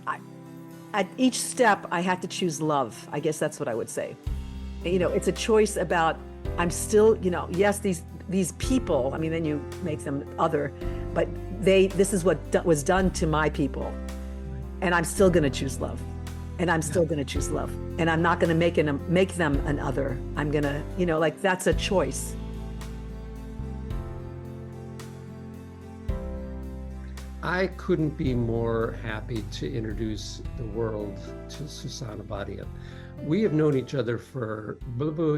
I, at each step, I had to choose love. I guess that's what I would say. It's a choice about, I'm still, yes, these people, I mean, then you make them other, but this is what was done to my people. And I'm still going to choose love. And I'm still going to choose love. And I'm not going to make them an other. I'm going to, like, that's a choice. I couldn't be more happy to introduce the world to Sousan Abadian. We have known each other for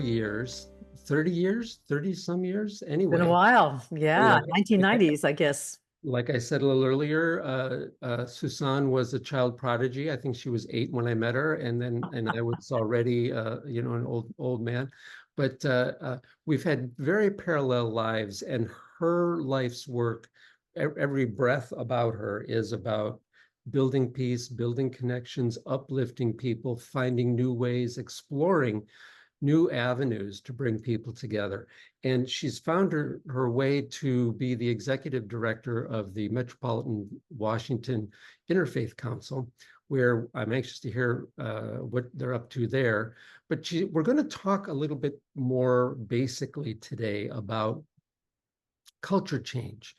years, 30 years, 30 some years. Anyway. Been a while. Yeah. 1990s, I guess. Like I said a little earlier, Sousan was a child prodigy. I think she was 8 when I met her, and I was already, an old man. But we've had very parallel lives, and her life's work, every breath about her is about building peace, building connections, uplifting people, finding new ways, exploring new avenues to bring people together. And she's found her way to be the executive director of the Metropolitan Washington Interfaith Council, where I'm anxious to hear what they're up to there. But we're going to talk a little bit more basically today about culture change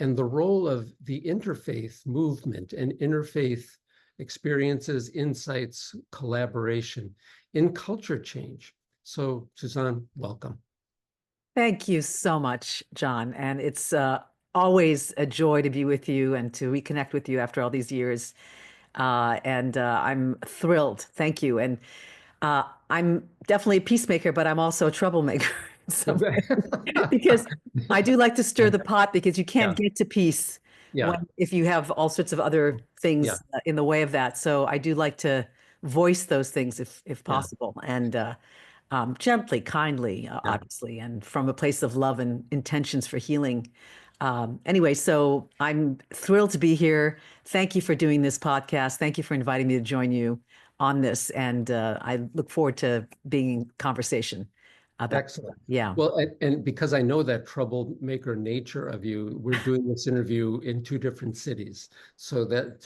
and the role of the interfaith movement and interfaith experiences, insights, collaboration in culture change. So, Sousan, welcome. Thank you so much, John. And it's always a joy to be with you and to reconnect with you after all these years. I'm thrilled. Thank you. And I'm definitely a peacemaker, but I'm also a troublemaker. Because I do like to stir the pot, because you can't get to peace if you have all sorts of other things in the way of that. So I do like to voice those things if possible, and gently, kindly, obviously, and from a place of love and intentions for healing. Anyway, so I'm thrilled to be here. Thank you for doing this podcast. Thank you for inviting me to join you on this. And I look forward to being in conversation. Excellent. Yeah. Well, and because I know that troublemaker nature of you, we're doing this interview in 2 different cities, so that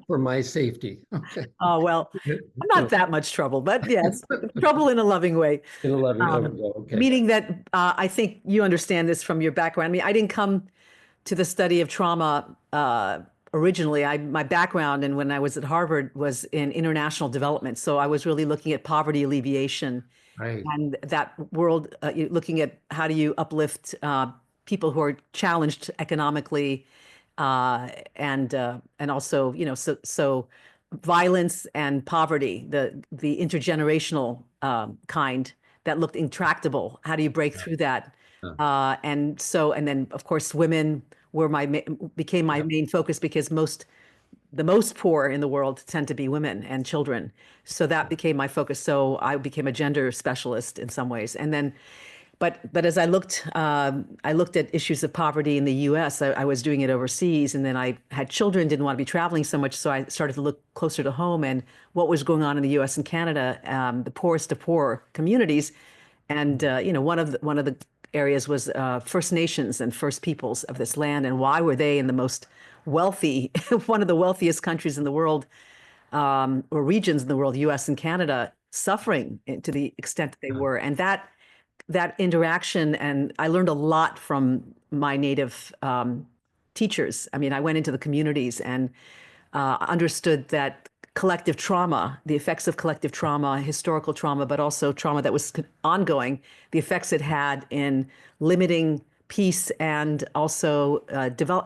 for my safety. Okay. Oh, well, I'm not that much trouble, but yes, trouble in a loving way. In a loving way. Okay. Meaning that I think you understand this from your background. I mean, I didn't come to the study of trauma originally. My background, and when I was at Harvard, was in international development. So I was really looking at poverty alleviation. Right. And that world, looking at how do you uplift people who are challenged economically, and also, so violence and poverty, the intergenerational kind that looked intractable. How do you break through that? And then of course women became my main focus, because the most poor in the world tend to be women and children. So that became my focus. So I became a gender specialist in some ways. And then, but as I looked at issues of poverty in the US, I was doing it overseas, and then I had children, didn't want to be traveling so much. So I started to look closer to home and what was going on in the US and Canada, the poorest of poor communities. And, one of the areas was First Nations and First Peoples of this land. And why were they in the most wealthy, one of the wealthiest countries in the world, or regions in the world, US and Canada, suffering to the extent that they were? And that interaction, and I learned a lot from my native teachers. I mean, I went into the communities and understood that collective trauma, the effects of collective trauma, historical trauma, but also trauma that was ongoing, the effects it had in limiting peace and also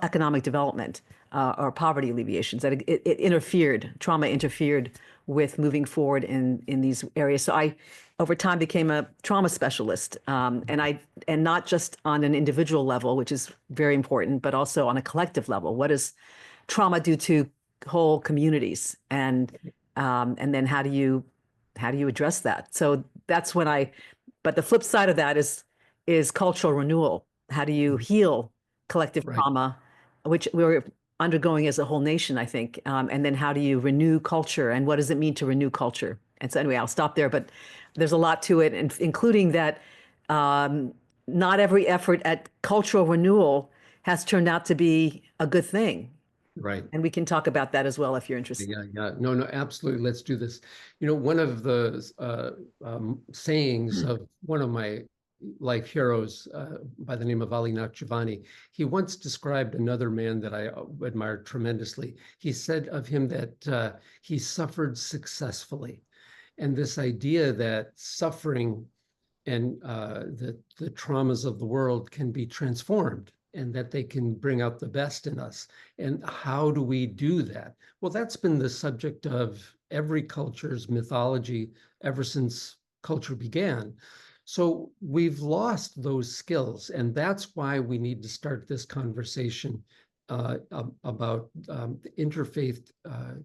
economic development or poverty alleviations. That trauma interfered with moving forward in these areas. So I, over time, became a trauma specialist, and not just on an individual level, which is very important, but also on a collective level. What does trauma do to whole communities, and then how do you address that? So that's when but the flip side of that is cultural renewal. How do you heal collective trauma, which we're undergoing as a whole nation, I think, and then how do you renew culture, and what does it mean to renew culture? And so anyway, I'll stop there, but there's a lot to it, and including that not every effort at cultural renewal has turned out to be a good thing. Right. And we can talk about that as well if you're interested. Yeah, yeah. No, no, absolutely. Let's do this. You know, one of the sayings of one of my life heroes by the name of Ali Nakjivani, he once described another man that I admired tremendously. He said of him that he suffered successfully. And this idea that suffering and the traumas of the world can be transformed and that they can bring out the best in us. And how do we do that? Well, that's been the subject of every culture's mythology ever since culture began. So we've lost those skills, and that's why we need to start this conversation about interfaith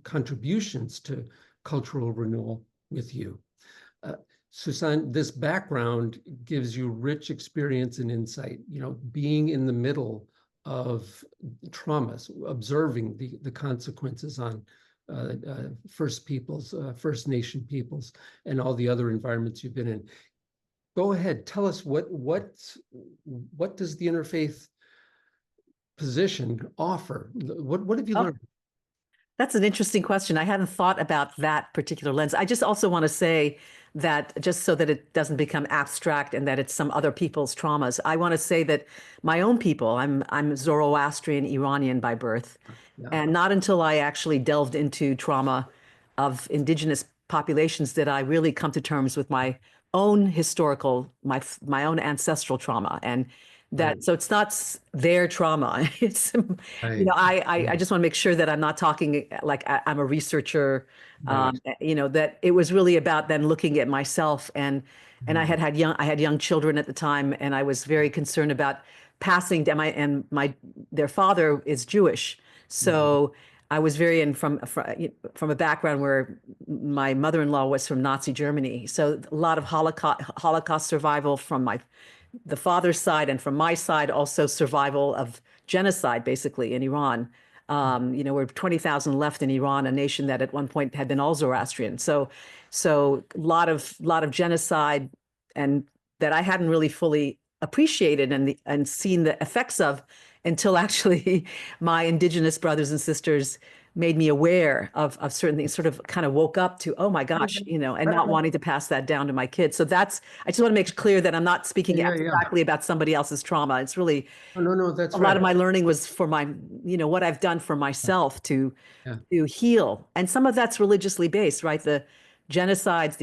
contributions to cultural renewal with you. Sousan, this background gives you rich experience and insight, you know, being in the middle of traumas, observing the consequences on First Peoples, First Nation peoples, and all the other environments you've been in. Go ahead, tell us what does the interfaith position offer? What have you learned? That's an interesting question. I hadn't thought about that particular lens. I just also want to say that just so that it doesn't become abstract and that it's some other people's traumas, I want to say that my own people, I'm Zoroastrian Iranian by birth, Yeah, and not until I actually delved into trauma of indigenous populations did I really come to terms with my own historical, my own ancestral trauma. And right, that, so it's not their trauma. It's, right, I just want to make sure that I'm not talking like I'm a researcher, right. that it was really about then looking at myself and I had young children at the time, and I was very concerned about passing down their father is Jewish. Mhm. So I was very from a background where my mother-in-law was from Nazi Germany. So a lot of Holocaust survival from the father's side, and from my side also survival of genocide basically in Iran. We're 20,000 left in Iran, a nation that at one point had been all Zoroastrian. So a lot of genocide, and that I hadn't really fully appreciated and seen the effects of until actually my indigenous brothers and sisters made me aware of certain things, sort of kind of woke up to, oh my gosh, and not wanting to pass that down to my kids. So I just want to make clear that I'm not speaking Yeah, yeah. abstractly about somebody else's trauma. It's really Oh, no, no, a that's lot right. of my learning was for what I've done for myself Yeah. to heal. And some of that's religiously based, right? The genocides,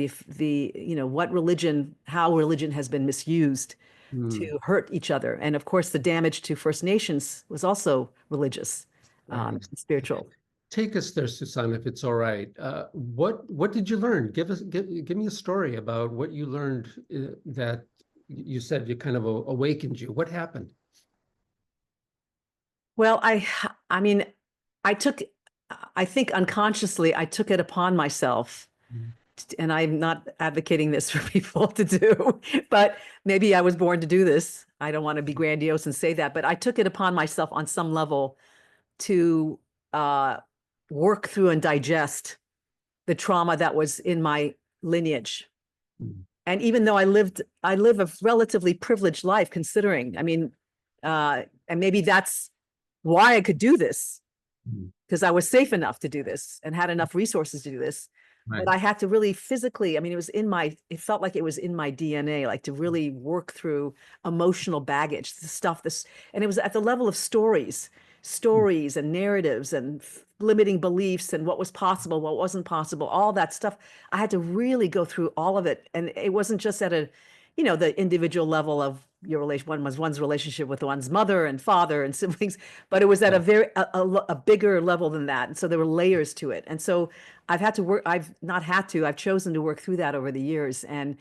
how religion has been misused Mm, to hurt each other. And of course, the damage to First Nations was also religious, right. spiritual. Take us there, Susan, if it's all right. What did you learn? Give me a story about what you learned that you said you kind of awakened you. What happened? Well, I mean, I took, I think unconsciously, I took it upon myself, Mm, and I'm not advocating this for people to do, but maybe I was born to do this. I don't want to be grandiose and say that, but I took it upon myself on some level to uh, work through and digest the trauma that was in my lineage. mm, And even though I live a relatively privileged life, considering, I mean, and maybe that's why I could do this, mm. because I was safe enough to do this and had enough resources to do this. But Right. I had to really physically, I mean, it felt like it was in my DNA, like to really work through emotional baggage, the stuff, and it was at the level of Mm, stories and narratives and limiting beliefs and what was possible, what wasn't possible, all that stuff. I had to really go through all of it. And it wasn't just at the individual level of one's relationship with one's mother and father and siblings, but it was at yeah. a bigger level than that. And so there were layers to it. And so I've not had to, I've chosen to work through that over the years. And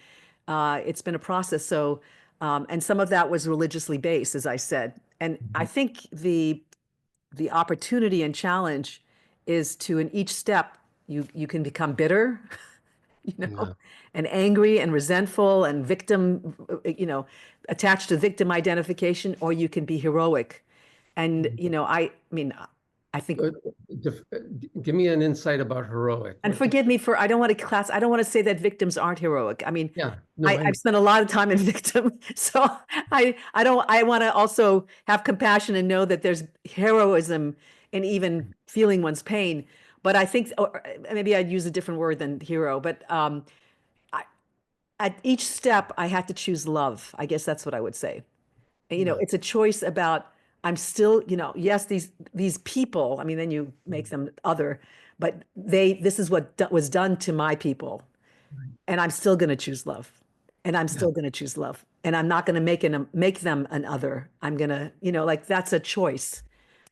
it's been a process. So, and some of that was religiously based, as I said. And I Mhm. think the opportunity and challenge is to, in each step, you can become bitter, you know, Yeah. and angry and resentful and victim, attached to victim identification, or you can be heroic. And, Mhm. I mean, I think, Uh, Give me an insight about heroic. and forgive me for, I don't want to say that victims aren't heroic. I mean, Yeah. No, I've spent a lot of time in victim. So I want to also have compassion and know that there's heroism in even feeling one's pain. But I think, or maybe I'd use a different word than hero, but I, at each step, I had to choose love. I guess that's what I would say. Yeah. It's a choice about I'm still, yes, these people, I mean, then you make them other, but this is what was done to my people, Right. and I'm still going to choose love, and I'm Yeah. still going to choose love, and I'm not going to make them an other. I'm going to, like that's a choice.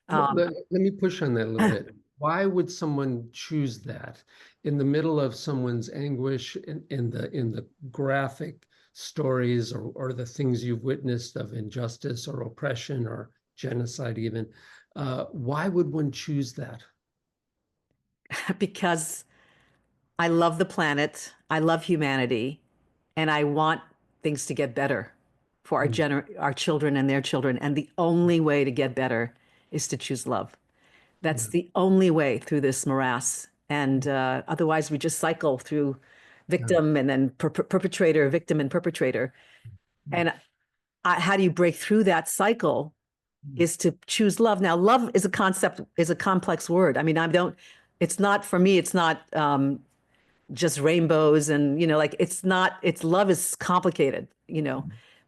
Um, Let me push on that a little bit. Why would someone choose that in the middle of someone's anguish in the graphic stories or the things you've witnessed of injustice or oppression or genocide even? Why would one choose that? because I love the planet, I love humanity, and I want things to get better for Mm, our children and their children. And the only way to get better is to choose love. That's yeah, the only way through this morass. And otherwise, we just cycle through yeah, victim and then perpetrator, victim and perpetrator. mm, And how do you break through that cycle? mm, Is to choose love. Now, love is a concept, is a complex word. I mean, it's not for me, it's not just rainbows and like it's not, it's love is complicated,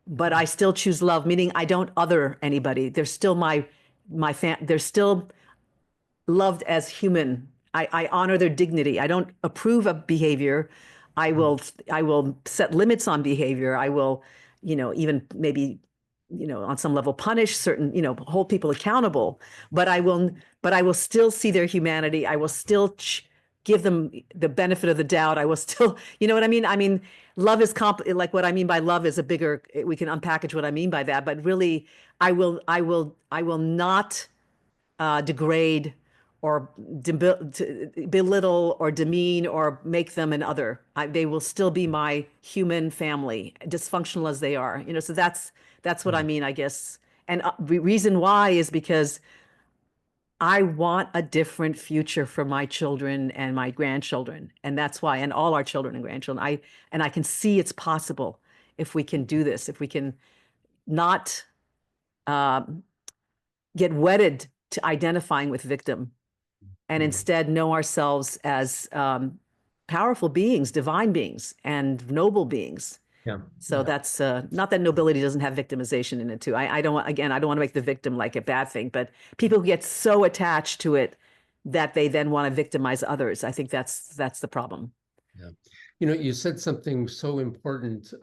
but I still choose love, meaning I don't other anybody. They're still my fan, they're still loved as human. I honor their dignity. I don't approve of behavior. I mm, will I will set limits on behavior. I will, even maybe, on some level punish certain, hold people accountable. But I will still see their humanity. I will still give them the benefit of the doubt. I will still, you know what I mean? I mean, love is like what I mean by love is a bigger, we can unpackage what I mean by that. But really, I will not degrade or belittle or demean or make them an other. They will still be my human family, dysfunctional as they are. So that's what I yeah, mean, I guess. And the reason why is because I want a different future for my children and my grandchildren, and that's why, and all our children and grandchildren. I can see it's possible if we can do this, if we can not um, get wedded to identifying with victim and mm, instead know ourselves as powerful beings, divine beings, and noble beings. yeah, So yeah. that's not that nobility doesn't have victimization in it too. I don't again, I don't want to make the victim like a bad thing, but people who get so attached to it that they then want to victimize others. I think that's the problem. Yeah. You said something so important.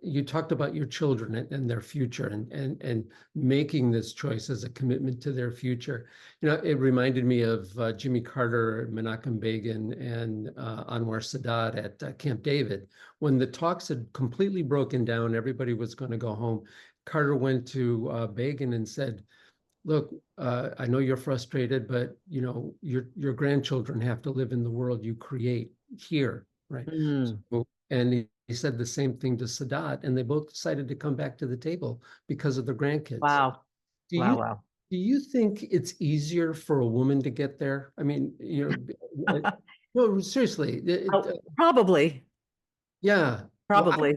You talked about your children and their future and making this choice as a commitment to their future. It reminded me of Jimmy Carter, Menachem Begin, and Anwar Sadat at Camp David. When the talks had completely broken down, everybody was going to go home. Carter went to Begin and said, look, I know you're frustrated, but your grandchildren have to live in the world you create here, right? Mm, And he said the same thing to Sadat, and they both decided to come back to the table because of their grandkids. wow. Do Wow, you wow. do you think it's easier for a woman to get there? I mean, no, seriously, Oh, probably, yeah. Well, probably.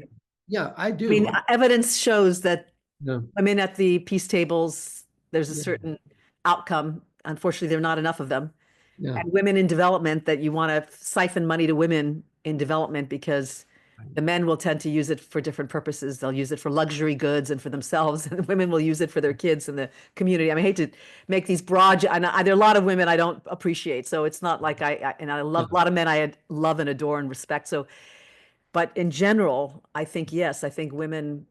yeah, I I mean, do. evidence shows that Yeah, women at the peace tables, there's a yeah, certain outcome. Unfortunately, there are not enough of them. yeah. And women in development, that you want to siphon money to women in development because the men will tend to use it for different purposes. They'll use it for luxury goods and for themselves, and the women will use it for their kids and the community. I mean, I hate to make these broad, and there are a lot of women I don't appreciate. So it's not like and I love a lot of men love and adore and respect. So, but in general, I think, yes, I think women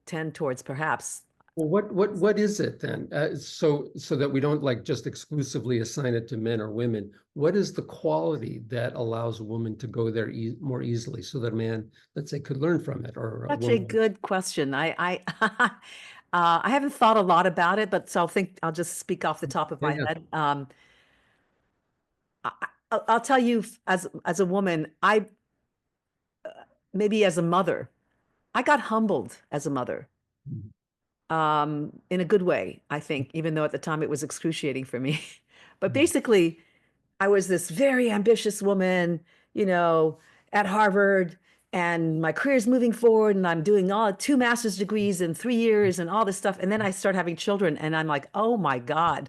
tend towards perhaps. Well, what is it then? So that we don't like just exclusively assign it to men or women. What is the quality that allows a woman to go there more easily, so that a man, let's say, could learn from it, or a Such a woman? good question. I haven't thought a lot about it, but so I'll just speak off the top of Yeah, my yeah. head. I, I'll tell you, as a woman, maybe as a mother, I got humbled as a mother, Mhm. in a good way, I think, even though at the time it was excruciating for me. But basically, I was this very ambitious woman, you know, at Harvard, and my career's moving forward, and I'm doing all 2 master's degrees in 3 years and all this stuff. And then I start having children, and I'm like, oh my God.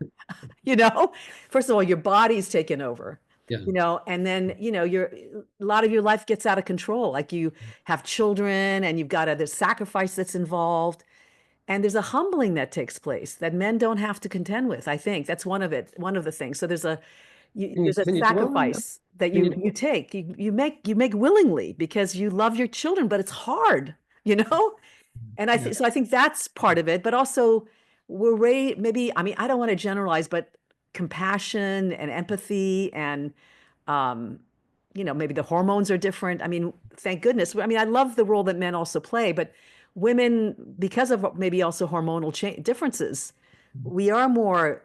you know? First of all, your body's taken over, Yeah. and then, a lot of your life gets out of control. Like you have children and you've got there's sacrifice that's involved. And there's a humbling that takes place that men don't have to contend with. I think that's one of the things. So there's a Can you dwell on that? sacrifice that Can you you take. You make willingly because you love your children, but it's hard, you know? And Yeah. I think that's part of it, but also we're maybe, I mean, I don't want to generalize, but compassion and empathy and, um, maybe the hormones are different. I mean, thank goodness. I mean, I love the role that men also play, but women, because of maybe also hormonal differences, we are more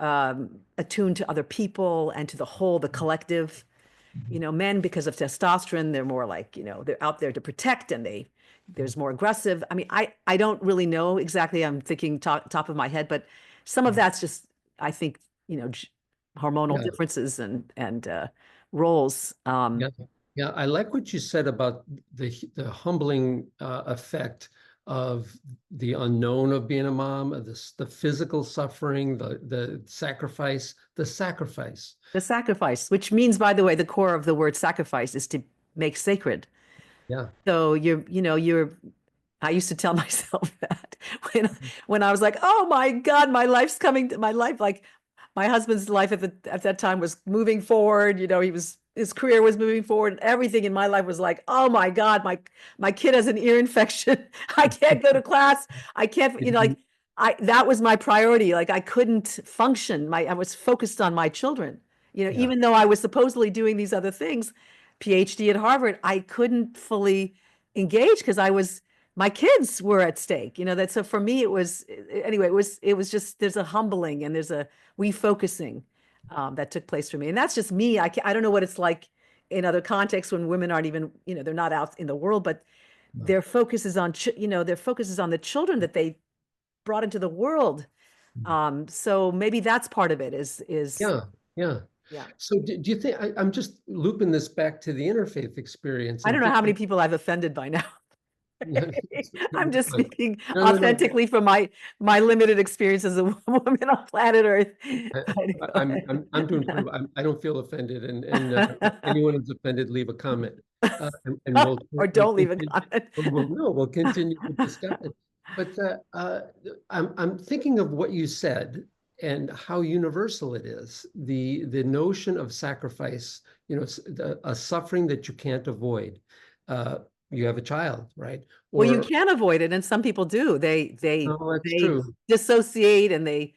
attuned to other people and to the whole, the collective. Men, because of testosterone, they're more like, they're out there to protect, and there's more aggressive. I mean, I don't really know exactly. I'm thinking top of my head, but some of that's just, I think, hormonal Yeah. differences and roles. Yeah, yeah, I like what you said about the humbling effect of the unknown of being a mom, of the physical suffering, the sacrifice, the sacrifice. The sacrifice, which means, by the way, the core of the word sacrifice is to make sacred. Yeah, So I used to tell myself that when I was like, oh my God, my life's coming to my life. Like my husband's life at that time was moving forward. His career was moving forward, and everything in my life was like, oh my God, my kid has an ear infection. I can't go to class. I can't, like that was my priority. Like I couldn't function. I was focused on my children. yeah, Even though I was supposedly doing these other things, PhD at Harvard, I couldn't fully engage because my kids were at stake. That so for me it was anyway, it was just there's a humbling and there's a refocusing that took place for me. And that's just me. I don't know what it's like in other contexts when women aren't even, they're not out in the world, but no. their focus is on, their focus is on the children that they brought into the world. So maybe that's part of it is Yeah, yeah. yeah. So do you think I'm just looping this back to the interfaith experience I don't and know how many thinking, people I've offended by now. no, I'm just no, speaking no, no. authentically from my limited experience as a woman on planet Earth. I, But go I'm doing pretty ahead. well. I don't feel offended, and anyone who's offended, leave a comment, and Or we'll don't leave a continue. comment. We'll continue to discuss it. But I'm thinking of what you said and how universal it is. The notion of sacrifice, a suffering that you can't avoid. You have a child, right? Well, you Or can avoid it, and some people do. They they no, that's they true. dissociate and they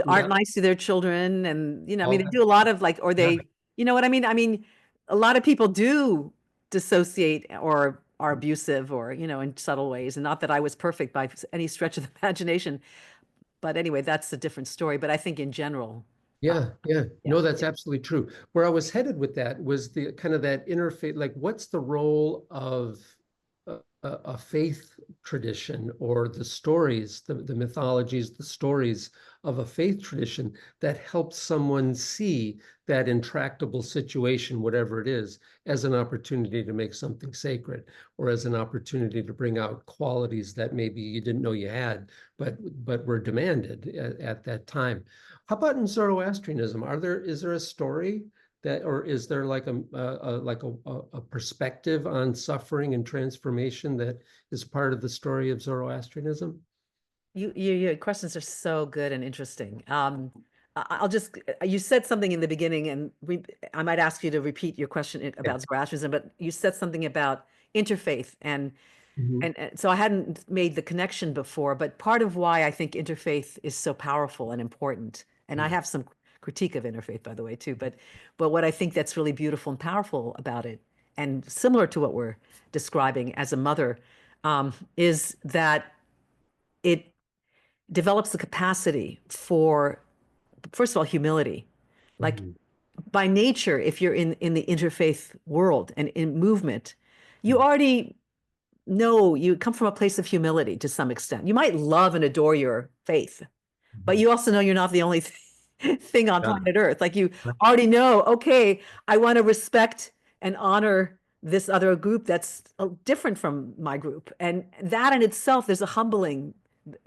aren't Yeah. nice to their children, and I mean, All they that. do a lot of like, or Yeah. you know what I mean? I mean, a lot of people do dissociate or are abusive or in subtle ways. And not that I was perfect by any stretch of the imagination, but anyway, that's a different story. But I think in general, uh, Yeah, yeah. yeah. No, that's absolutely true. Where I was headed with that was the kind of that interfaith, like what's the role of a faith tradition or the stories, the mythologies, the stories of a faith tradition that helps someone see that intractable situation, whatever it is, as an opportunity to make something sacred or as an opportunity to bring out qualities that maybe you didn't know you had, but were demanded at that time. How about in Zoroastrianism? Is there a story that, or is there like a perspective on suffering and transformation that is part of the story of Zoroastrianism? Your questions are so good and interesting. I'll just, you said something in the beginning, and I might ask you to repeat your question Yeah. about Zoroastrianism, but you said something about interfaith, and Mhm. so I hadn't made the connection before, but part of why I think interfaith is so powerful and important, and I Yeah. have some critique of interfaith, by the way, too, but what I think that's really beautiful and powerful about it, and similar to what we're describing as a mother, is that it develops the capacity for, first of all, humility. Like Mhm. by nature, if you're in the interfaith world and in movement, you already know you come from a place of humility to some extent. You might love and adore your faith, but Mhm. you also know you're not the only thing on Yeah. planet Earth. Like you already know, okay, I want to respect and honor this other group that's different from my group. And that in itself, there's a humbling,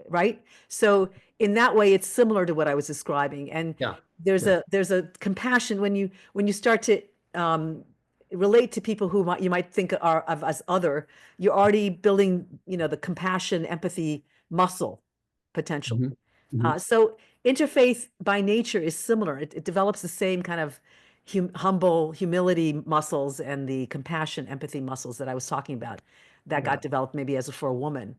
right? So in that way, it's similar to what I was describing. And Yeah. there's Yeah. a compassion when you start to relate to people who you might think are of as other. You're already building, the compassion, empathy muscle potential. Hmm. Hmm. So interfaith by nature is similar. It develops the same kind of humble humility muscles and the compassion, empathy muscles that I was talking about that Yeah. got developed maybe as for a woman.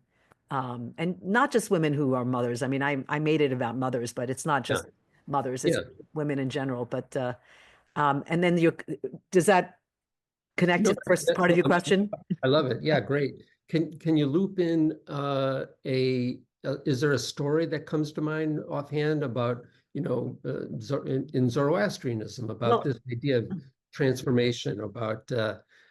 And not just women who are mothers. I mean, I made it about mothers, but it's not Yeah. just mothers, it's Yeah. women in general. But and then does that connect to No, the first part of your question? I love it. Yeah, great. Can you loop in is there a story that comes to mind offhand about, in Zoroastrianism about Well, this idea of transformation, about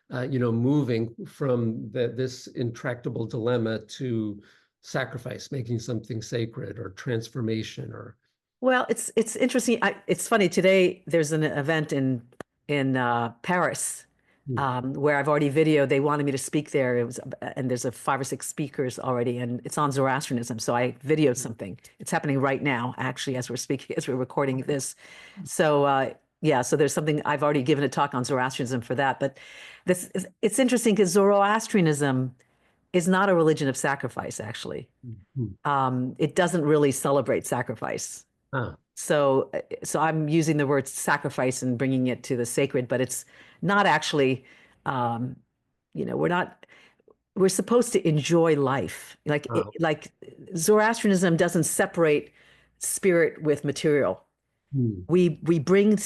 moving from this intractable dilemma to sacrifice, making something sacred, or transformation, or well, it's interesting. It's funny today. There's an event in Paris Hmm. where I've already videoed. They wanted me to speak there. It was, and there's a 5 or 6 speakers already, and it's on Zoroastrianism. So I videoed something. It's happening right now, actually, as we're speaking, as we're recording this. So yeah, so there's something I've already given a talk on Zoroastrianism for that. But it's interesting because Zoroastrianism is not a religion of sacrifice, actually. Hmm. It doesn't really celebrate sacrifice. Ah. So I'm using the word sacrifice and bringing it to the sacred, but it's not actually, um, we're not, we're supposed to enjoy life. Ah. Like Zoroastrianism doesn't separate spirit with material. Hmm. We bring,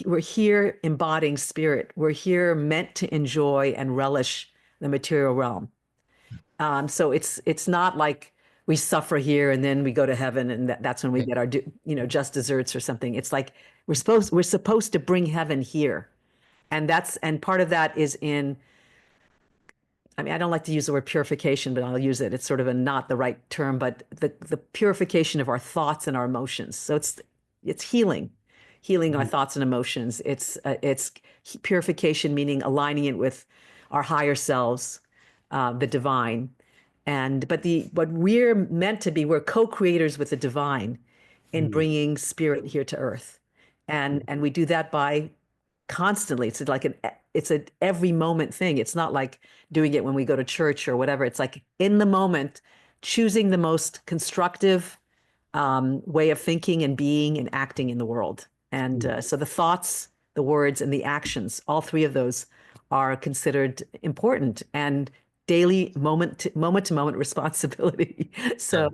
we're here embodying spirit. We're here meant to enjoy and relish the material realm. So it's not like we suffer here and then we go to heaven and that's when we Okay. get our just desserts or something. It's like we're supposed to bring heaven here, and part of that is in. I mean, I don't like to use the word purification, but I'll use it. It's sort of not the right term, but the purification of our thoughts and our emotions. So it's healing our Mhm. thoughts and emotions. It's purification, meaning aligning it with our higher selves, the divine. And but the what we're meant to be, we're co-creators with the divine in Hmm. bringing spirit here to earth, and we do that by constantly. It's a every moment thing. It's not like doing it when we go to church or whatever. It's like in the moment, choosing the most constructive way of thinking and being and acting in the world. And Hmm. so the thoughts, the words, and the actions, all three of those are considered important and daily moment to moment responsibility. Yeah.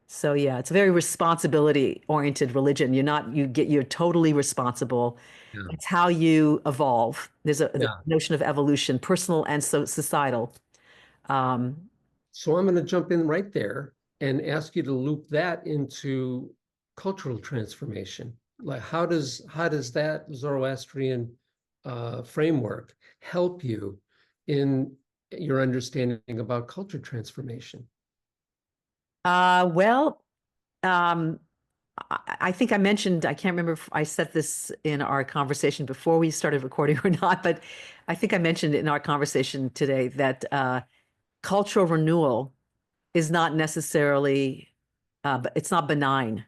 So yeah, it's a very responsibility oriented religion. You're totally responsible. Yeah. It's how you evolve. There's the Yeah. notion of evolution, personal and societal. Um, So I'm going to jump in right there and ask you to loop that into cultural transformation. Like how does that Zoroastrian framework help you in your understanding about culture transformation? well, um, I think I mentioned, I can't remember if I said this in our conversation before we started recording or not, but I think I mentioned in our conversation today that cultural renewal is not necessarily, it's not benign.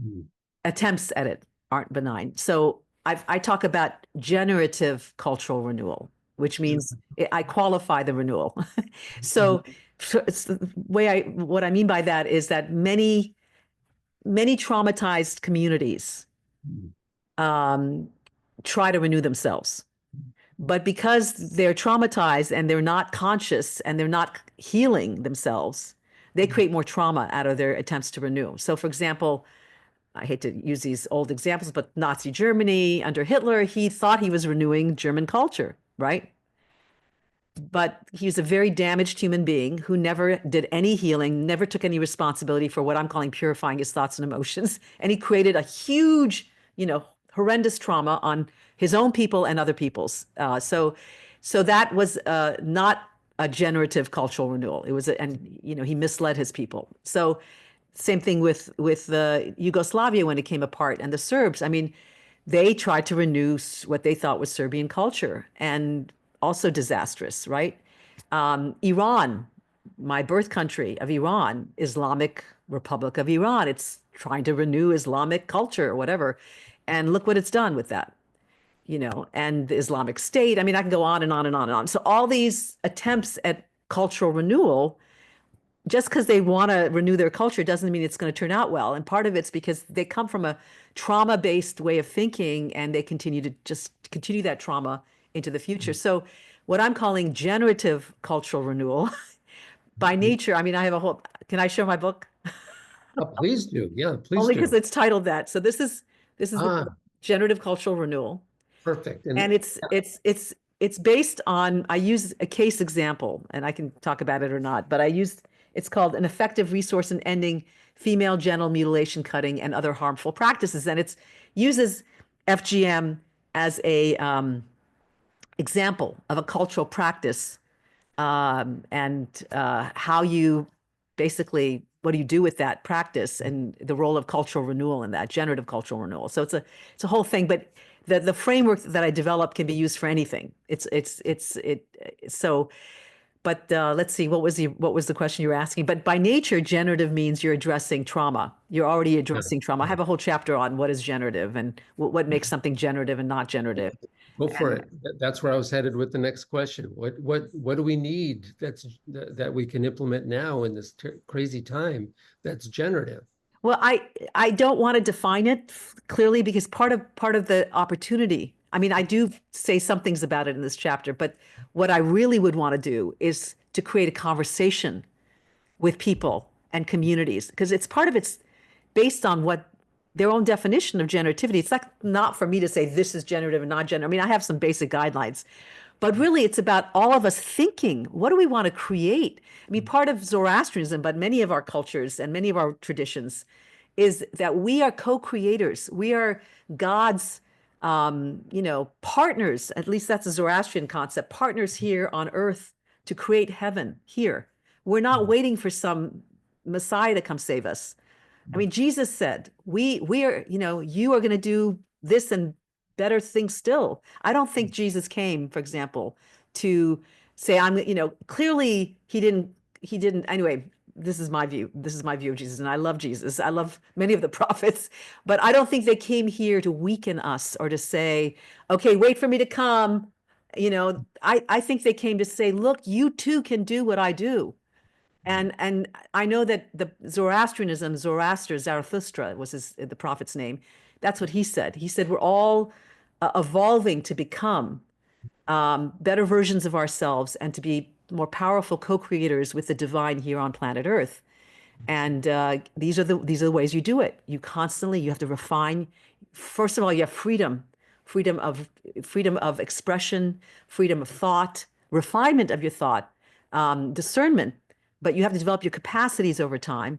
Hmm. Attempts at it aren't benign. So I talk about generative cultural renewal, which means I qualify the renewal. So, it's the what I mean by that is that many traumatized communities Hmm. um, try to renew themselves. But because they're traumatized and they're not conscious and they're not healing themselves, they create more trauma out of their attempts to renew. So, for example, I hate to use these old examples, but Nazi Germany under Hitler, he thought he was renewing German culture, right? But he was a very damaged human being who never did any healing, never took any responsibility for what I'm calling purifying his thoughts and emotions. And he created a huge, horrendous trauma on his own people and other people's. So that was not a generative cultural renewal. It was, and he misled his people. So same thing with Yugoslavia when it came apart and the Serbs. I mean, they tried to renew what they thought was Serbian culture, and also disastrous, right? Iran, my birth country of Iran, Islamic Republic of Iran. It's trying to renew Islamic culture or whatever. And look what it's done with that, and the Islamic State. I mean, I can go on and on and on and on. So all these attempts at cultural renewal, just because they want to renew their culture doesn't mean it's going to turn out well. And part of it's because they come from a trauma-based way of thinking and they continue to just continue that trauma into the future. So what I'm calling generative cultural renewal by nature, I mean, I have a whole, can I show my book? Oh, please do. Yeah, please Only because do. it's titled that. So this is the Ah, book, Generative Cultural Renewal. perfect. And it's based on, I use a case example, and I can talk about it or not, but it's called An Effective Resource in Ending Female Genital Mutilation, Cutting, and Other Harmful Practices. And it's uses FGM as a example of a cultural practice, and how you basically, what do you do with that practice and the role of cultural renewal in that, generative cultural renewal. So it's a whole thing, but the framework that I developed can be used for anything. So, but let's see, what was the question you were asking? But by nature, generative means you're addressing trauma. You're already Yeah, addressing trauma. I yeah. have a whole chapter on what is generative and what makes something generative and not generative. Go for And it. That's where I was headed with the next question. What do we need that we can implement now in this crazy time that's generative? well, I don't want to define it clearly because part of the opportunity. I mean, I do say some things about it in this chapter, but what I really would want to do is to create a conversation with people and communities because it's based on what their own definition of generativity. It's not for me to say this is generative and not generative. I mean, I have some basic guidelines, but really it's about all of us thinking, what do we want to create? I mean, part of Zoroastrianism, but many of our cultures and many of our traditions is that we are co-creators. We are God's partners. At least that's a Zoroastrian concept, partners here on earth to create heaven here. We're not waiting for some Messiah to come save us. I mean, Jesus said, we are, you are going to do this and better things still. I don't think Jesus came, for example, to say, clearly he didn't, anyway, this is my view. This is my view of Jesus. And I love Jesus. I love many of the prophets, but I don't think they came here to weaken us or to say, okay, wait for me to come. I think they came to say, look, you too can do what I do. And I know that the Zoroastrianism, Zarathustra was the prophet's name. That's what he said. He said we're all evolving to become better versions of ourselves and to be more powerful co-creators with the divine here on planet Earth. And these are the ways you do it. You have to refine. First of all, you have freedom of expression, freedom of thought, refinement of your thought, discernment. But you have to develop your capacities over time.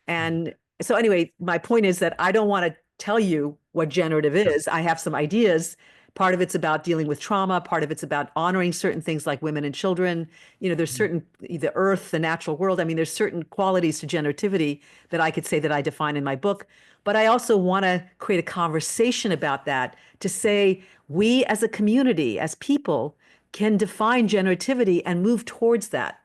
And so, anyway, my point is that I don't want to tell you what generative is. I have some ideas. Part of it's about dealing with trauma. Part of it's about honoring certain things like women and children. There's certain, the earth, the natural world. I mean, there's certain qualities to generativity that I could say that I define in my book. But I also want to create a conversation about that to say we as a community, as people, can define generativity and move towards that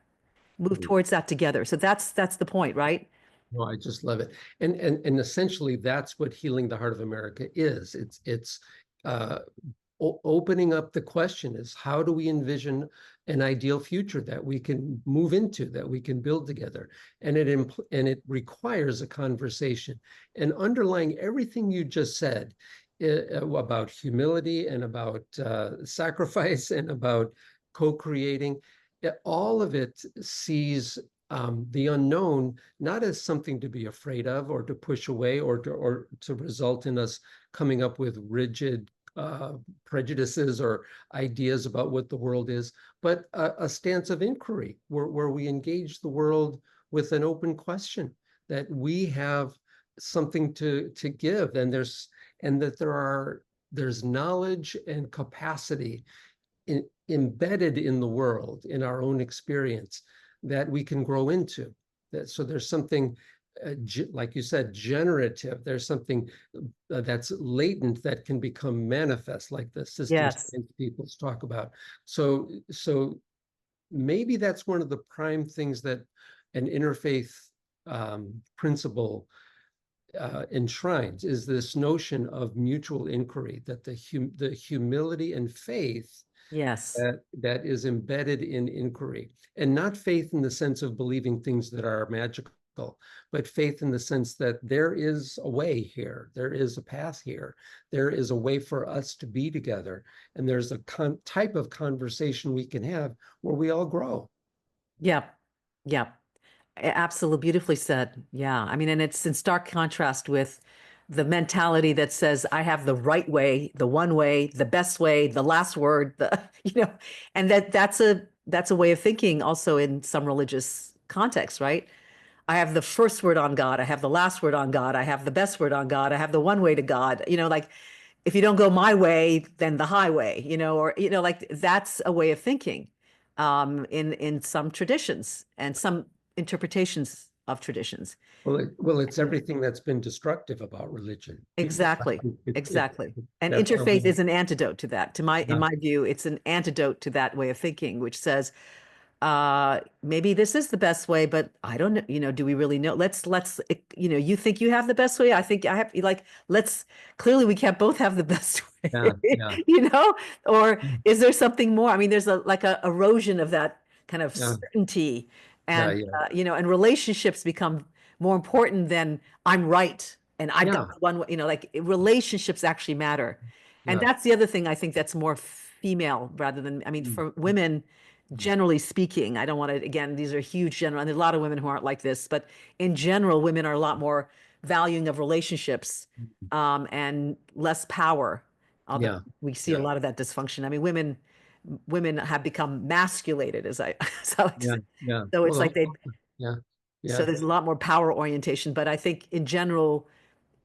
together. So that's the point, right? No, I just love it. And essentially that's what Healing the Heart of America is. It's uh, opening up the question is how do we envision an ideal future that we can move into, that we can build together? And it requires a conversation. And underlying everything you just said about humility and about sacrifice and about co-creating, all of it sees the unknown not as something to be afraid of or to push away or to result in us coming up with rigid prejudices or ideas about what the world is, but a stance of inquiry where we engage the world with an open question that we have something to give, and that there's knowledge and capacity embedded in the world, in our own experience, that we can grow into. So there's something, like you said, generative. There's something that's latent that can become manifest, like the systems Yes. people talk about. So maybe that's one of the prime things that an interfaith principle enshrines is this notion of mutual inquiry, that the humility and faith Yes. that is embedded in inquiry, and not faith in the sense of believing things that are magical, but faith in the sense that there is a way here, there is a path here, there is a way for us to be together, and there's a type of conversation we can have where we all grow. Yeah. Yeah. Absolutely beautifully said. Yeah. I mean, and it's in stark contrast with the mentality that says, I have the right way, the one way, the best way, the last word, the, and that's a way of thinking also in some religious contexts, right? I have the first word on God. I have the last word on God. I have the best word on God. I have the one way to God. Like if you don't go my way, then the highway, or, like that's a way of thinking in some traditions and some interpretations of traditions. Well, it's everything that's been destructive about religion. Exactly. Exactly. And That's our interfaith is an antidote to that. In yeah, my view, it's an antidote to that way of thinking, which says, maybe this is the best way, but I don't know, do we really know? You think you have the best way. I think I have, like, clearly we can't both have the best way, yeah, yeah, or is there something more? I mean, there's a erosion of that kind of yeah, certainty yeah, and, yeah, and relationships become more important than I'm right. And I've got yeah, one, like relationships actually matter. And yeah. that's the other thing I think that's more female rather than, I mean, Mm, for women, mm, generally speaking, I don't want to, again, these are huge general, and there's a lot of women who aren't like this, but in general, women are a lot more valuing of relationships mm. and less power. Although Yeah, we see a yeah, lot of that dysfunction. I mean, women have become masculated, as I like to yeah, say. yeah. So it's like Well, yeah, so yeah. there's a lot more power orientation, but I think in general,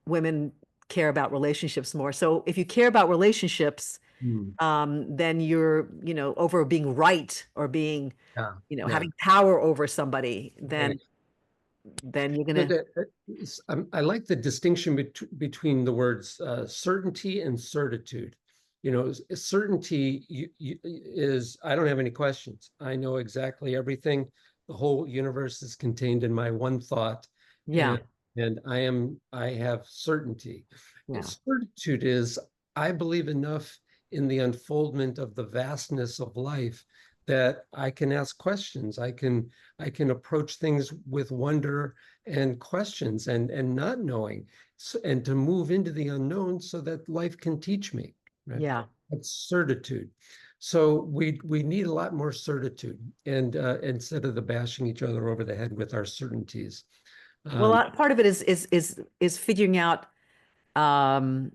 women care about relationships more. So if you care about relationships, Mm, then you're, over being right or being, yeah, yeah. having power over somebody, Right. then you're No, gonna, I like the distinction between the words certainty and certitude. Certainty is, I don't have any questions. I know exactly everything. The whole universe is contained in my one thought, yeah, and I have certainty. yeah, Certitude is, I believe enough in the unfoldment of the vastness of life that I can ask questions. I can approach things with wonder and questions and not knowing, and to move into the unknown so that life can teach me, right? yeah. That's certitude. So we need a lot more certitude, and instead of the bashing each other over the head with our certainties. Well, um, part of it is figuring out um,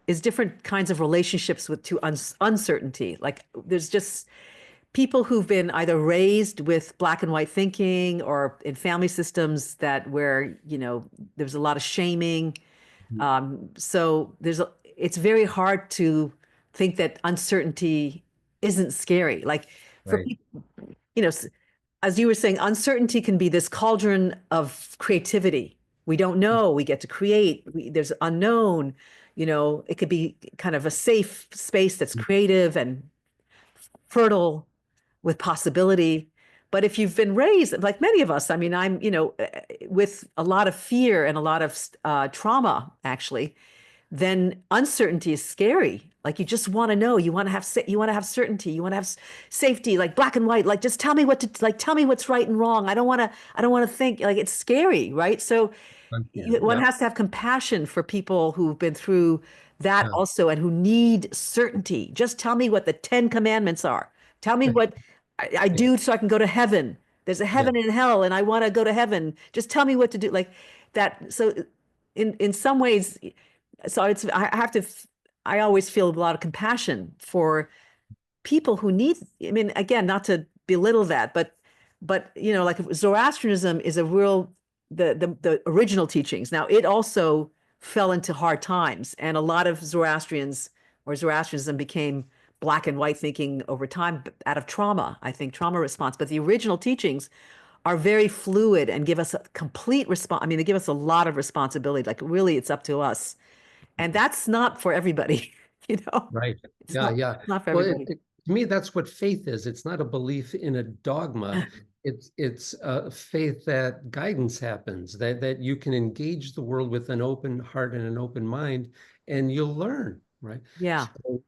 is different kinds of relationships with to uncertainty. Like there's just people who've been either raised with black and white thinking or in family systems that where, there's a lot of shaming. So it's very hard to think that uncertainty isn't scary. Like for right. people, you know, as you were saying, uncertainty can be this cauldron of creativity. We don't know. We get to create. There's unknown. It could be kind of a safe space that's creative and fertile with possibility. But if you've been raised, like many of us, I mean, I'm, with a lot of fear and a lot of trauma, actually, then uncertainty is scary. Like you just want to know, you want to have certainty, you want to have safety, like black and white. Like just tell me tell me what's right and wrong. I don't want to think. Like it's scary, right? So Yeah, one yeah, has to have compassion for people who've been through that yeah, also and who need certainty. Just tell me what the Ten Commandments are. Tell me what I do so I can go to heaven. There's a yeah, heaven and hell, and I want to go to heaven. Just tell me what to do. Like that. So in some ways, so I have to, I always feel a lot of compassion for people who need, I mean, again, not to belittle that, but like Zoroastrianism is a real the original teachings. Now it also fell into hard times, and a lot of Zoroastrianism became black and white thinking over time out of trauma, I think trauma response. But the original teachings are very fluid and give us a complete response. I mean, they give us a lot of responsibility. Like really, it's up to us, and that's not for everybody. you know, right. it's Yeah, not yeah. it's not for Well, everybody. to me, that's what faith is. It's not a belief in a dogma. it's faith that guidance happens, that you can engage the world with an open heart and an open mind, and you'll learn, right? Yeah. So,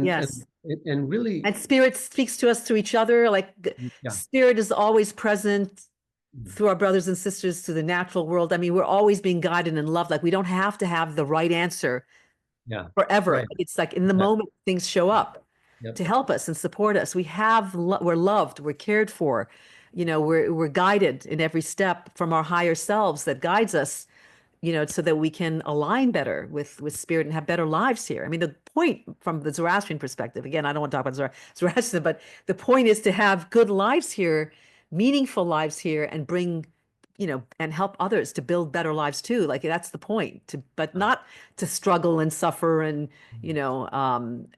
Yes. and really, And spirit speaks to us through each other. Like yeah, spirit is always present mm, through our brothers and sisters to the natural world. I mean, we're always being guided and loved. Like we don't have to have the right answer yeah, forever. right, Like, it's like in the exactly. moment things show up Yep. to help us and support us. We're loved, we're cared for. We're guided in every step from our higher selves that guides us, so that we can align better with spirit and have better lives here. I mean, the point from the Zoroastrian perspective, again, I don't want to talk about Zoroastrian, but the point is to have good lives here, meaningful lives here, and bring, and help others to build better lives too. Like that's the point, but not to struggle and suffer. And,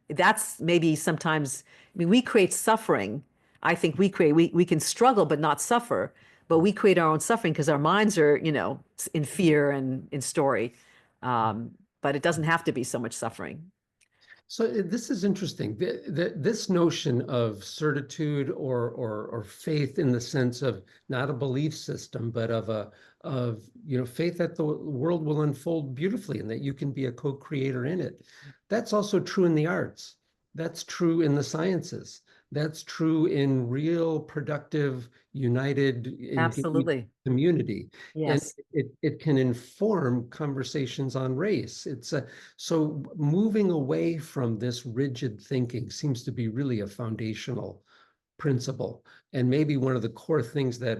that's maybe sometimes, I mean, we create suffering. I think we can struggle, but not suffer, but we create our own suffering because our minds are, in fear and in story. But it doesn't have to be so much suffering. So this is interesting. This notion of certitude or faith in the sense of not a belief system, but of faith that the world will unfold beautifully and that you can be a co-creator in it. That's also true in the arts. That's true in the sciences. That's true in real, productive, united, engaged Absolutely. community. And Yes. it can inform conversations on race. So moving away from this rigid thinking seems to be really a foundational principle, and maybe one of the core things that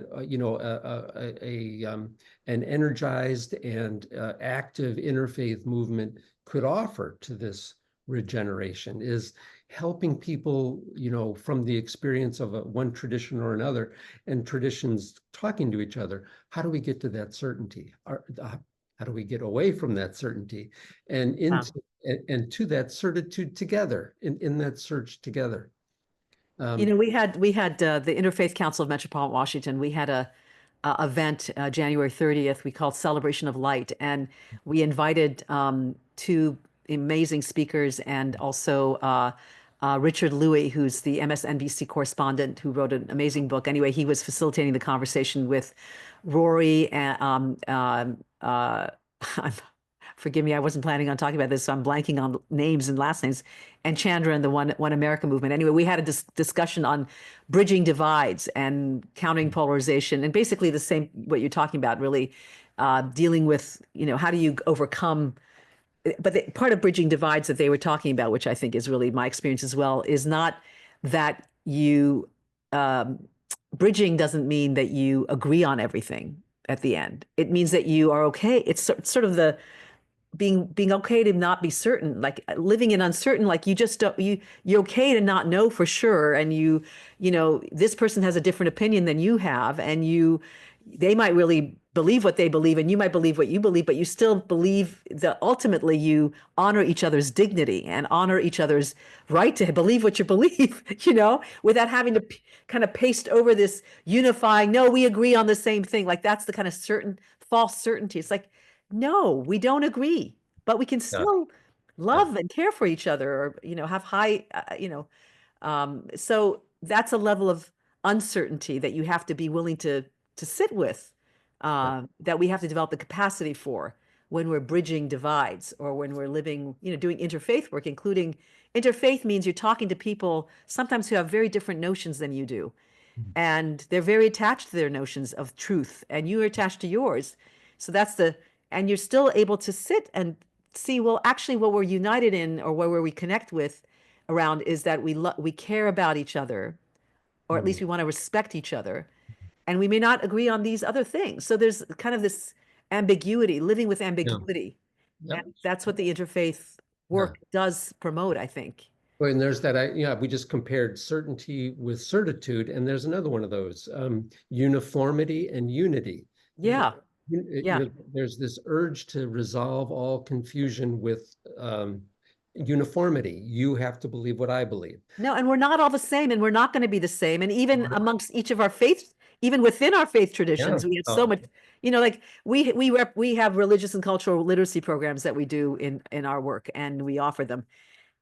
an energized and active interfaith movement could offer to this regeneration is helping people, from the experience of one tradition or another, and traditions talking to each other. How do we get to that certainty? How do we get away from that certainty and Wow. into and to that certitude together, in that search together? We had the Interfaith Council of Metropolitan Washington. We had a event January 30th. We called Celebration of Light, and we invited two amazing speakers and also Richard Louie, who's the MSNBC correspondent who wrote an amazing book. Anyway, he was facilitating the conversation with Rory and forgive me, I wasn't planning on talking about this, so I'm blanking on names and last names, and Chandra and the One America movement. Anyway, we had a discussion on bridging divides and countering polarization, and basically the same what you're talking about, really dealing with, how do you overcome. But part of bridging divides that they were talking about, which I think is really my experience as well, is not that you um, bridging doesn't mean that you agree on everything at the end. It means that you are okay. It's sort of the being okay to not be certain, like living in uncertain, like you just don't, you're okay to not know for sure. And this person has a different opinion than you have, and they might really believe what they believe and you might believe what you believe, but you still believe that ultimately you honor each other's dignity and honor each other's right to believe what you believe, without having to kind of paste over this unifying, no, we agree on the same thing. Like that's the kind of false certainty. It's like, no, we don't agree, but we can Yeah, still yeah, love and care for each other, or, have high, so that's a level of uncertainty that you have to be willing to sit with, yeah. that we have to develop the capacity for when we're bridging divides or when we're living, doing interfaith work, including interfaith means you're talking to people sometimes who have very different notions than you do. And they're very attached to their notions of truth, and you are attached to yours. So and you're still able to sit and see, well, actually, what we're united in or where we connect with around is that we care about each other, or at least Mm, we want to respect each other. And we may not agree on these other things. So there's kind of this ambiguity, living with yeah, ambiguity. And yep, that's what the interfaith yeah. work does promote, I think. Well, and there's that, yeah, we just compared certainty with certitude, and there's another one of those, uniformity and unity. The- Yeah. Yeah. there's this urge to resolve all confusion with uniformity. You have to believe what I believe. No, and we're not all the same, and we're not going to be the same. And even amongst each of our faiths, even within our faith Yeah. traditions, we have so Oh, much, like we have religious and cultural literacy programs that we do in our work, and we offer them.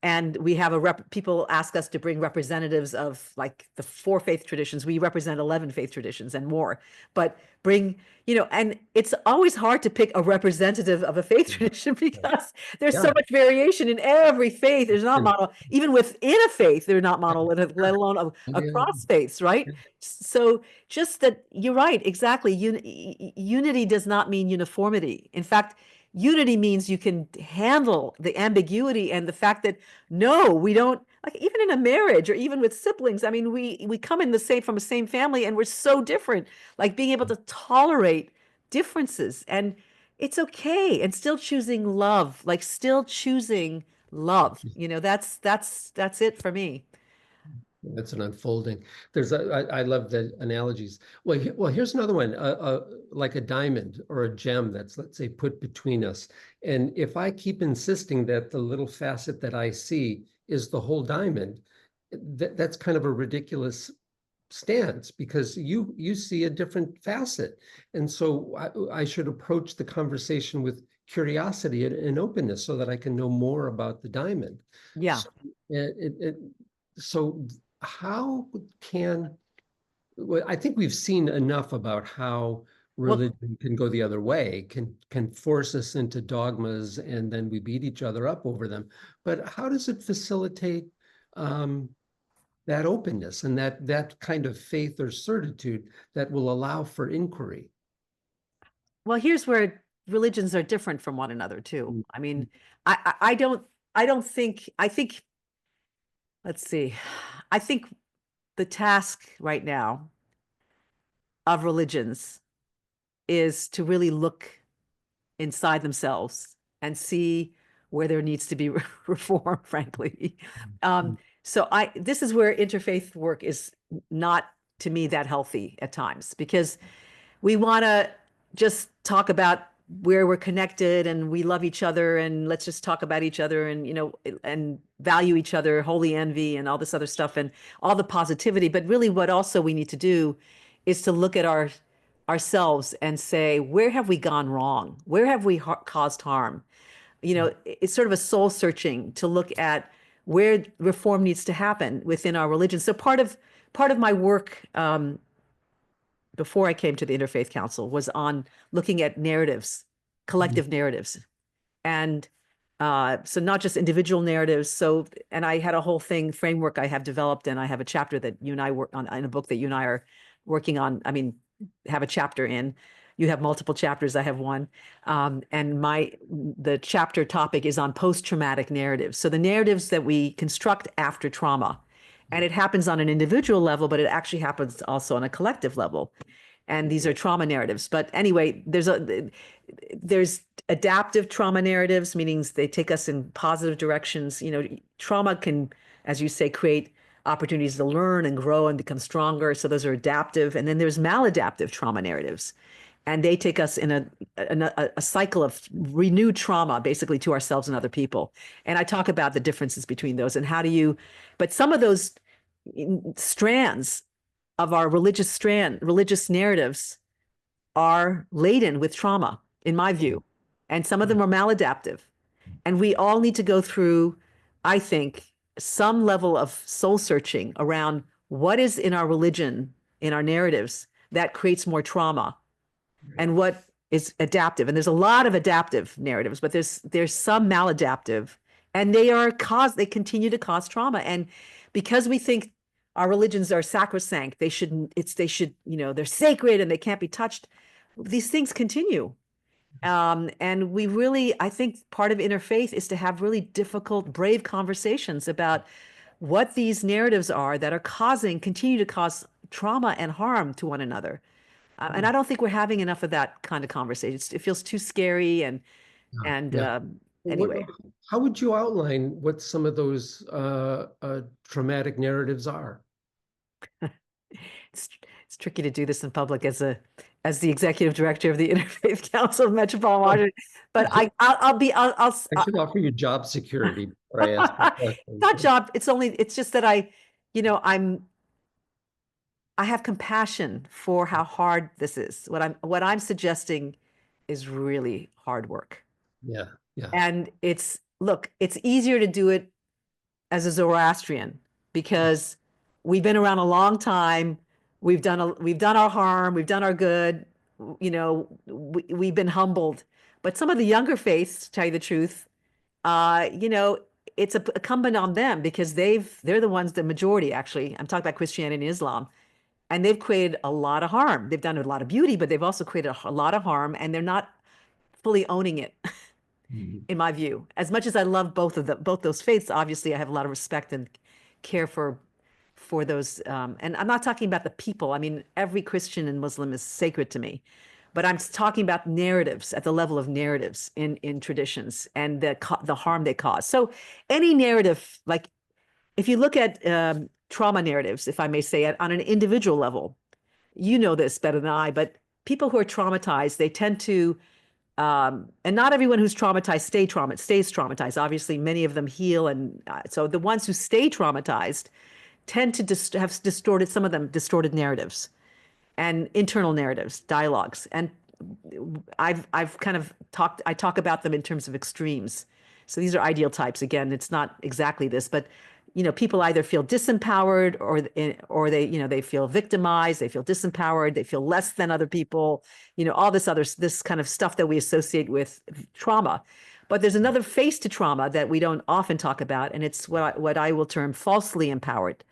And we have people ask us to bring representatives of like the 4 faith traditions. We represent 11 faith traditions and more, but bring, and it's always hard to pick a representative of a faith tradition because there's so Yeah. much variation in every faith. There's not And- even within a faith, they're not monolithic, let alone yeah, across faiths, right? So just that, you're right, exactly. Unity does not mean uniformity. In fact, unity means you can handle the ambiguity and the fact that no, we don't, like even in a marriage or even with siblings. I mean, we come in from the same family and we're so different. Like being able to tolerate differences, and it's okay, and still choosing love, like still choosing love. That's it for me. That's an unfolding. I love the analogies. Well, here's another one, like a diamond or a gem that's, let's say, put between us. And if I keep insisting that the little facet that I see is the whole diamond, that's kind of a ridiculous stance because you see a different facet. And so I should approach the conversation with curiosity and openness so that I can know more about the diamond. Yeah. So, so how can, well, I think we've seen enough about how Well, religion can go the other way, can force us into dogmas, and then we beat each other up over them. But how does it facilitate that openness and that kind of faith or certitude that will allow for inquiry? well, here's where religions are different from one another too. Mm, I mean, I don't think, I think, let's see, I think the task right now of religions is to really look inside themselves and see where there needs to be reform, frankly. mm, So this is where interfaith work is not, to me, that healthy at times, because we want to just talk about where we're connected and we love each other and let's just talk about each other and and value each other, holy envy and all this other stuff and all the positivity. But really what also we need to do is to look at ourselves and say, where have we gone wrong? Where have we caused harm? It's sort of a soul searching to look at where reform needs to happen within our religion. So part of my work, before I came to the Interfaith Council, was on looking at narratives, mm, collective narratives. And so not just individual narratives. So, and I had a whole framework I have developed, and I have a chapter that you and I work on in a book that you and I are working on. I mean, have a chapter in. You have multiple chapters. I have one. And the chapter topic is on post-traumatic narratives. So the narratives that we construct after trauma. And it happens on an individual level, but it actually happens also on a collective level. And these are trauma narratives. But anyway, there's adaptive trauma narratives, meaning they take us in positive directions. Trauma can, as you say, create opportunities to learn and grow and become stronger. So those are adaptive. And then there's maladaptive trauma narratives. And they take us in a cycle of renewed trauma, basically, to ourselves and other people. And I talk about the differences between those and but some of those strands of our religious narratives are laden with trauma, in my view, and some of them are maladaptive. And we all need to go through, I think, some level of soul searching around what is in our religion, in our narratives, that creates more trauma, and what is adaptive. And there's a lot of adaptive narratives, but there's some maladaptive, and they continue to cause trauma. And because we think our religions are sacrosanct, they're sacred and they can't be touched, these things continue. And I think part of interfaith is to have really difficult, brave conversations about what these narratives are that continue to cause trauma and harm to one another. And I don't think we're having enough of that kind of conversation. It feels too scary and yeah. anyway, How would you outline what some of those traumatic narratives are? it's tricky to do this in public as the executive director of the Interfaith Council of Metropolitan Well, Washington. But I should offer you job security before I ask the question. not job. It's just that you know, I have compassion for how hard this is. What I'm suggesting is really hard work. Yeah, yeah. And it's easier to do it as a Zoroastrian because we've been around a long time. We've done our harm, we've done our good, we've been humbled. But some of the younger faiths, to tell you the truth, you know, it's incumbent on them because they're the ones, the majority actually. I'm talking about Christianity and Islam, and they've created a lot of harm. They've done a lot of beauty, but they've also created a lot of harm, and they're not fully owning it, Mhm. in my view. As much as I love both those faiths, obviously I have a lot of respect and care for those. And I'm not talking about the people. I mean, every Christian and Muslim is sacred to me, but I'm talking about narratives at the level of narratives in traditions and the harm they cause. So any narrative, like if you look at trauma narratives, if I may say it, on an individual level, you know this better than I, but people who are traumatized, they tend to and not everyone who's traumatized stays traumatized. Obviously, many of them heal, and so the ones who stay traumatized tend to have distorted, some of them distorted narratives and internal narratives, dialogues. And I've kind of I talk about them in terms of extremes. So these are ideal types. Again, it's not exactly this, but people either feel disempowered or they feel victimized, they feel disempowered, they feel less than other people, all this kind of stuff that we associate with trauma. But there's another face to trauma that we don't often talk about, and it's what I will term falsely empowered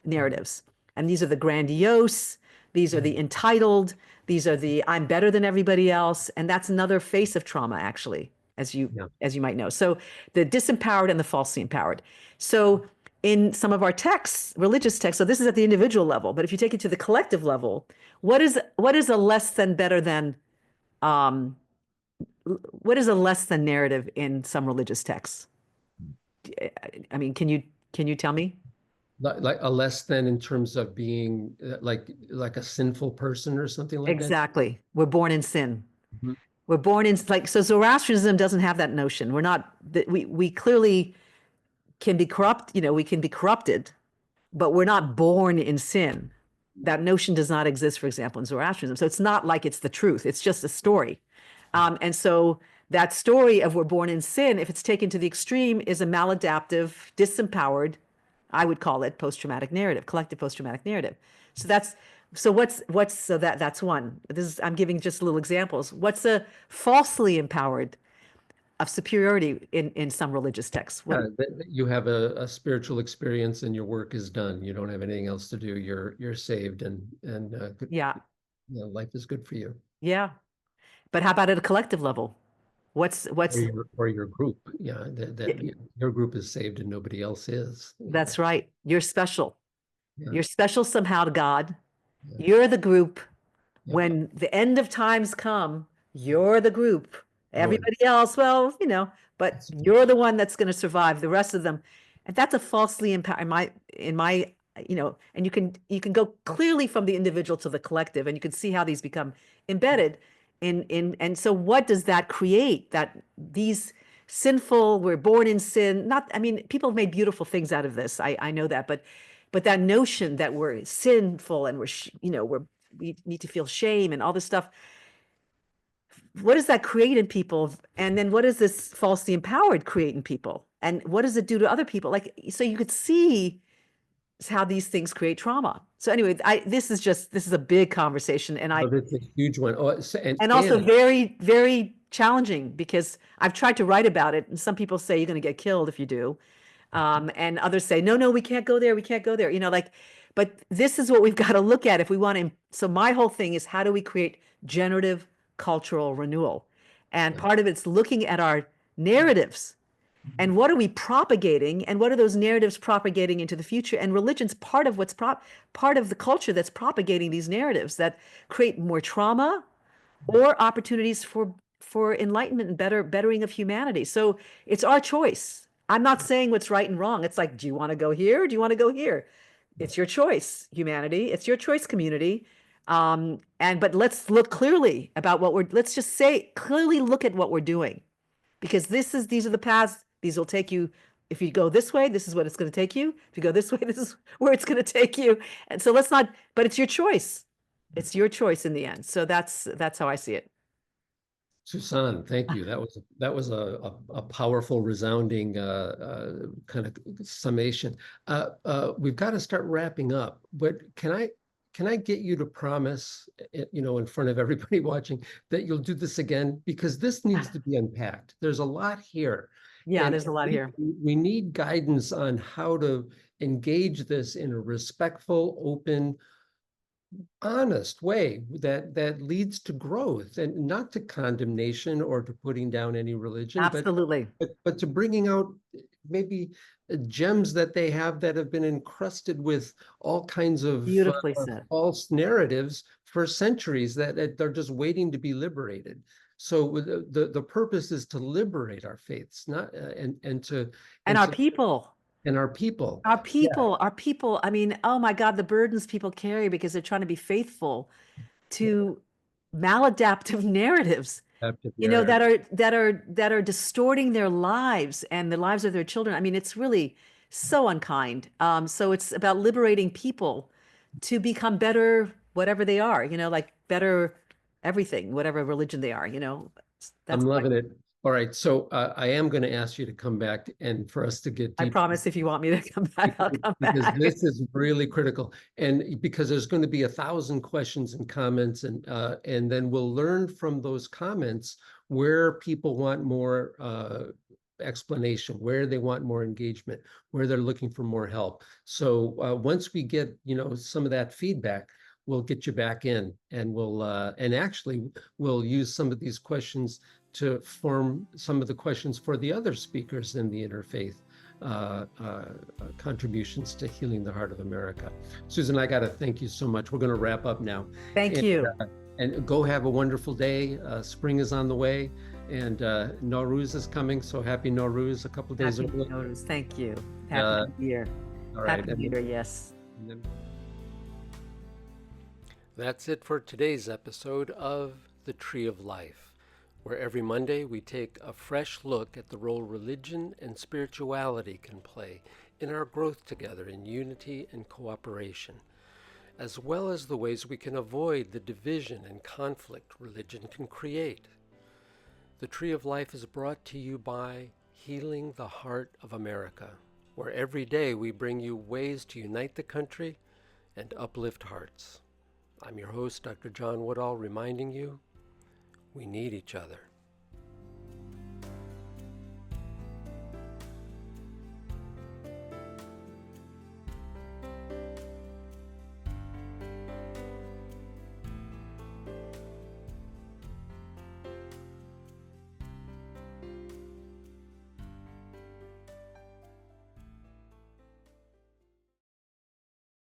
narratives. And these are the grandiose, these are the entitled, these are the I'm better than everybody else, and that's another face of trauma, actually, Yeah. as you might know. So the disempowered and the falsely empowered. So in some of our texts, religious texts, so this is at the individual level, but if you take it to the collective level, what is a less than better than um, what is a less than narrative in some religious texts? I mean, can you tell me? Like a less than in terms of being like a sinful person or something like that. Exactly. We're born in sin. Mhm. We're born in like so Zoroastrianism doesn't have that notion. We're not that we clearly can be corrupt, we can be corrupted, but we're not born in sin. That notion does not exist, for example, in Zoroastrianism. So it's not like it's the truth. It's just a story. And so that story of we're born in sin, if it's taken to the extreme, is a maladaptive, disempowered, I would call it post-traumatic narrative, collective post-traumatic narrative. So that's one. I'm giving just little examples. What's a falsely empowered of superiority in some religious texts? You have a spiritual experience and your work is done. You don't have anything else to do. You're saved and Yeah, life is good for you yeah. But how about at a collective level? or What's your group. Yeah, your group is saved and nobody else is. That's right. You're special. Yeah, You're special somehow to God. yeah, You're the group. yeah. When the end of times come, you're the group. Good. Everybody else, well, but That's you're the one that's going to survive. The rest of them, and that's a falsely empower in my, and you can go clearly from the individual to the collective, and you can see how these become embedded and so what does that create? That these sinful, we're born in sin. Not, I mean, people have made beautiful things out of this. I know that, but that notion that we're sinful and we need to feel shame and all this stuff. What does that create in people? And then what does this falsely empowered create in people? And what does it do to other people? Like, so you could see how these things create trauma. So anyway, this is a big conversation, Oh, that's a huge one. Oh, and also very, very challenging because I've tried to write about it, and some people say you're going to get killed if you do, and others say no, no, we can't go there, we can't go there. But this is what we've got to look at if we want to. So my whole thing is how do we create generative cultural renewal, and yeah. part of it's looking at our narratives and what are we propagating and what are those narratives propagating into the future, and religion's part of part of the culture that's propagating these narratives that create more trauma or opportunities for enlightenment and bettering of humanity. So it's our choice. I'm not saying what's right and wrong. It's like, do you want to go here? Or do you want to go here? It's your choice, humanity. It's your choice, community. But let's look clearly about let's just say clearly look at what we're doing, because these are the paths. These will take you. If you go this way, this is what it's going to take you. If you go this way, this is where it's going to take you. And so let's not, but it's your choice. It's your choice in the end. So that's how I see it. Susan, thank you. That was a powerful, resounding kind of summation. We've got to start wrapping up, but can I get you to promise, in front of everybody watching, that you'll do this again because this needs to be unpacked. There's a lot here, Yeah, and there's a lot here. we need guidance on how to engage this in a respectful, open, honest way that leads to growth and not to condemnation or to putting down any religion, but Absolutely. but to bringing out maybe gems that they have that have been encrusted with all kinds of Beautifully said. false narratives for centuries that they're just waiting to be liberated. So the purpose is to liberate our faiths, not and to And and our to people. and our people. Our people, I mean, oh my God, the burdens people carry because they're trying to be faithful to maladaptive narratives, Yeah. that are distorting their lives and the lives of their children. I mean, it's really so unkind. So it's about liberating people to become better, whatever they are, like better everything, whatever religion they are, I'm That's what loving it. All right, so I am going to ask you to come back and for us to get I deep promise if you want me to come back, I'll come because back. this is really critical, and because there's going to be 1,000 questions and comments, and then we'll learn from those comments where people want more explanation, where they want more engagement, where they're looking for more help. So once we get some of that feedback, we'll get you back in, and and actually we'll use some of these questions to form some of the questions for the other speakers in the interfaith contributions to healing the heart of America. Susan, I got to thank you so much. We're going to wrap up now. Thank And, you. and go have a wonderful day. Spring is on the way, and Nowruz is coming. So happy Nowruz a couple of days Happy early. New Thank you. Happy New Year. All right. Happy New Year, yes. That's it for today's episode of The Tree of Life, where every Monday we take a fresh look at the role religion and spirituality can play in our growth together in unity and cooperation, as well as the ways we can avoid the division and conflict religion can create. The Tree of Life is brought to you by Healing the Heart of America, where every day we bring you ways to unite the country and uplift hearts. I'm your host, Dr. John Woodall, reminding you we need each other.